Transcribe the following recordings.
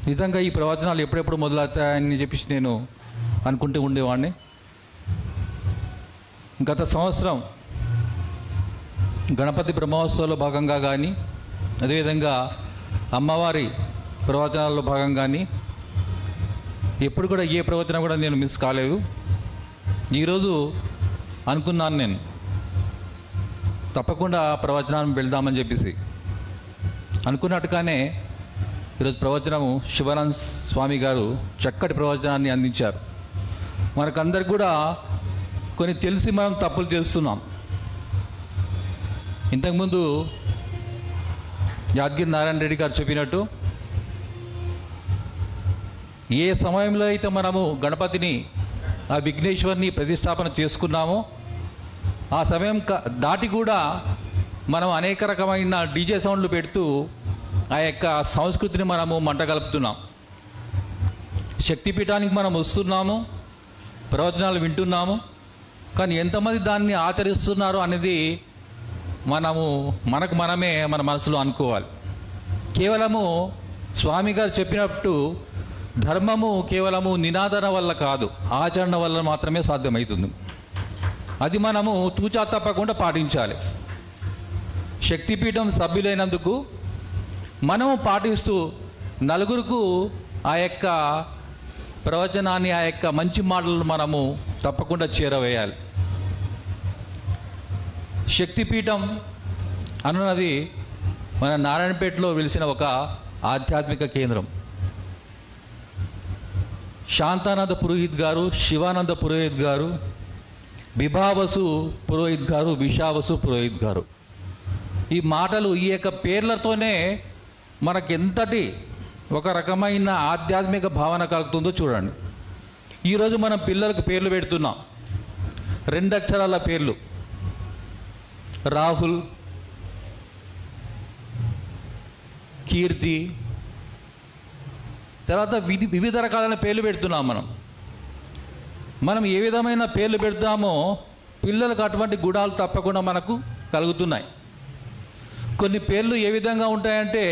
నిజంగా ఈ ప్రవచనాలు ఎప్పుడెప్పుడు మొదలవుతాయని చెప్పేసి నేను అనుకుంటూ ఉండేవాడిని. గత సంవత్సరం గణపతి బ్రహ్మోత్సవంలో భాగంగా కానీ, అదేవిధంగా అమ్మవారి ప్రవచనాల్లో భాగంగా కానీ ఎప్పుడు కూడా ఏ ప్రవచనం కూడా నేను మిస్ కాలేదు. ఈరోజు అనుకున్నాను నేను తప్పకుండా ప్రవచనాన్ని వెళ్దామని చెప్పేసి. అనుకున్నట్టుగానే ఈరోజు ప్రవచనము శివానంద స్వామి గారు చక్కటి ప్రవచనాన్ని అందించారు. మనకందరికి కూడా కొన్ని తెలిసి మనం తప్పులు చేస్తున్నాం. ఇంతకుముందు యాదగిరి నారాయణ రెడ్డి గారు చెప్పినట్టు, ఏ సమయంలో అయితే మనము గణపతిని, ఆ విఘ్నేశ్వరిని ప్రతిష్టాపన చేసుకున్నామో ఆ సమయం దాటి కూడా మనం అనేక రకమైన డీజే సౌండ్లు పెడుతూ ఆ యొక్క సంస్కృతిని మనము మంటగలుపుతున్నాం. శక్తిపీఠానికి మనం వస్తున్నాము, ప్రవచనాలు వింటున్నాము, కానీ ఎంతమంది దాన్ని ఆచరిస్తున్నారు అనేది మనకు మనమే మన మనసులో అనుకోవాలి. కేవలము స్వామి గారు చెప్పినట్టు ధర్మము కేవలము నినాదన వల్ల కాదు, ఆచరణ వల్ల మాత్రమే సాధ్యమవుతుంది. అది మనము తూచా తప్పకుండా పాటించాలి. శక్తిపీఠం సభ్యులైనందుకు మనము పాటిస్తూ నలుగురికి ఆ యొక్క ప్రవచనాన్ని, ఆ యొక్క మంచి మాటలను మనము తప్పకుండా చేరవేయాలి. శక్తిపీఠం అన్నది మన నారాయణపేటలో వెలిసిన ఒక ఆధ్యాత్మిక కేంద్రం. శాంతానంద పురోహిత్ గారు, శివానంద పురోహిత్ గారు, బిభావసు పురోహిత్ గారు, విషావసు పురోహిత్ గారు, ఈ మాటలు, ఈ యొక్క పేర్లతోనే మనకెంతటి ఒక రకమైన ఆధ్యాత్మిక భావన కలుగుతుందో చూడండి. ఈరోజు మనం పిల్లలకు పేర్లు పెడుతున్నాం, 2 అక్షరాల పేర్లు. రాహుల్, కీర్తి, తర్వాత వివిధ రకాలైన పేర్లు పెడుతున్నాం. మనం ఏ విధమైన పేర్లు పెడతామో పిల్లలకు అటువంటి గుణాలు తప్పకుండా మనకు కలుగుతున్నాయి. కొన్ని పేర్లు ఏ విధంగా ఉంటాయంటే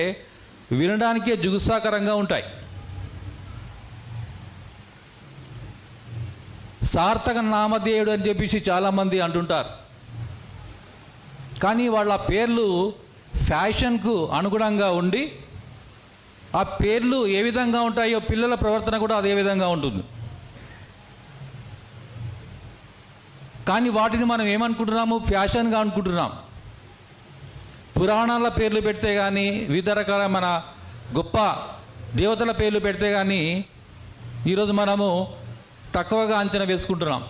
వినడానికే జుగుప్సాకరంగా ఉంటాయి. సార్థక నామధేయుడు అని చెప్పేసి చాలామంది అంటుంటారు, కానీ వాళ్ళ పేర్లు ఫ్యాషన్కు అనుగుణంగా ఉండి ఆ పేర్లు ఏ విధంగా ఉంటాయో పిల్లల ప్రవర్తన కూడా అదే విధంగా ఉంటుంది. కానీ వాటిని మనం ఏమనుకుంటున్నాము? ఫ్యాషన్గా అనుకుంటున్నాం. పురాణాల పేర్లు పెడితే కానీ, వివిధ రకాల మన గొప్ప దేవతల పేర్లు పెడితే కానీ ఈరోజు మనము తక్కువగా అంచనా వేసుకుంటున్నాం.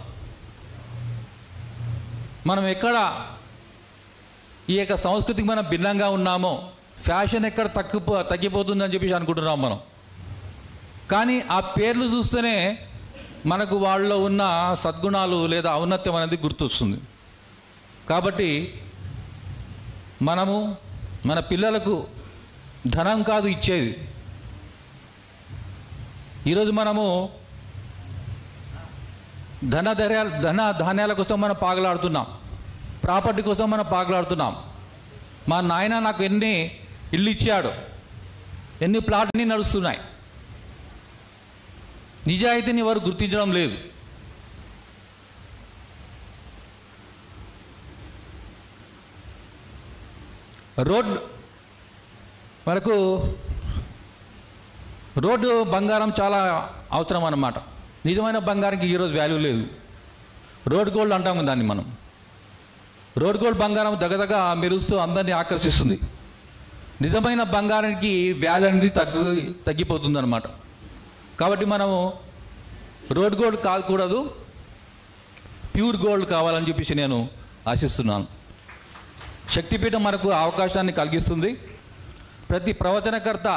మనం ఎక్కడ ఈ యొక్క సంస్కృతికి మనం భిన్నంగా ఉన్నామో, ఫ్యాషన్ ఎక్కడ తగ్గిపోతుందని చెప్పేసి అనుకుంటున్నాం మనం. కానీ ఆ పేర్లు చూస్తేనే మనకు వాళ్ళలో ఉన్న సద్గుణాలు లేదా ఔన్నత్యం అనేది గుర్తొస్తుంది. కాబట్టి మనము మన పిల్లలకు ధనం కాదు ఇచ్చేది. ఈరోజు మనము ధన ధాన్యాల కోసం మనం పాగలాడుతున్నాం, ప్రాపర్టీ కోసం మనం పాగలాడుతున్నాం. మా నాయన నాకు ఎన్ని ఇల్లు ఇచ్చాడు, ఎన్ని ప్లాట్ని నడుస్తున్నాయి. నిజాయితీని వారు గుర్తించడం లేదు. రోడ్డు బంగారం చాలా అవసరం అన్నమాట. నిజమైన బంగారానికి ఈరోజు వాల్యూ లేదు. రోడ్ గోల్డ్ అంటాము దాన్ని మనం. రోడ్ గోల్డ్ బంగారం దగ్గరగా మెరుస్తూ అందరినీ ఆకర్షిస్తుంది. నిజమైన బంగారానికి వాల్యూ అనేది తగ్గిపోతుంది అన్నమాట. కాబట్టి మనము రోడ్ గోల్డ్ కాకూడదు, ప్యూర్ గోల్డ్ కావాలని చెప్పేసి నేను ఆశిస్తున్నాను. శక్తిపీఠం మనకు అవకాశాన్ని కలిగిస్తుంది. ప్రతి ప్రవచనకర్త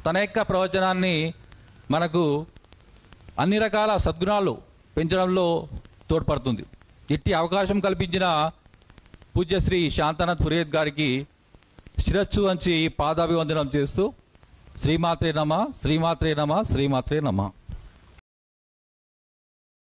తన యొక్క ప్రవచనాన్ని మనకు అన్ని రకాల సద్గుణాలు పెంచడంలో తోడ్పడుతుంది. ఇట్టి అవకాశం కల్పించిన పూజ్యశ్రీ శాంతానంద పురోహిత్ గారికి శిరస్సు వంచి పాదాభివందనం చేస్తూ శ్రీమాత్రే నమః, శ్రీమాత్రే నమః, శ్రీమాత్రే నమః.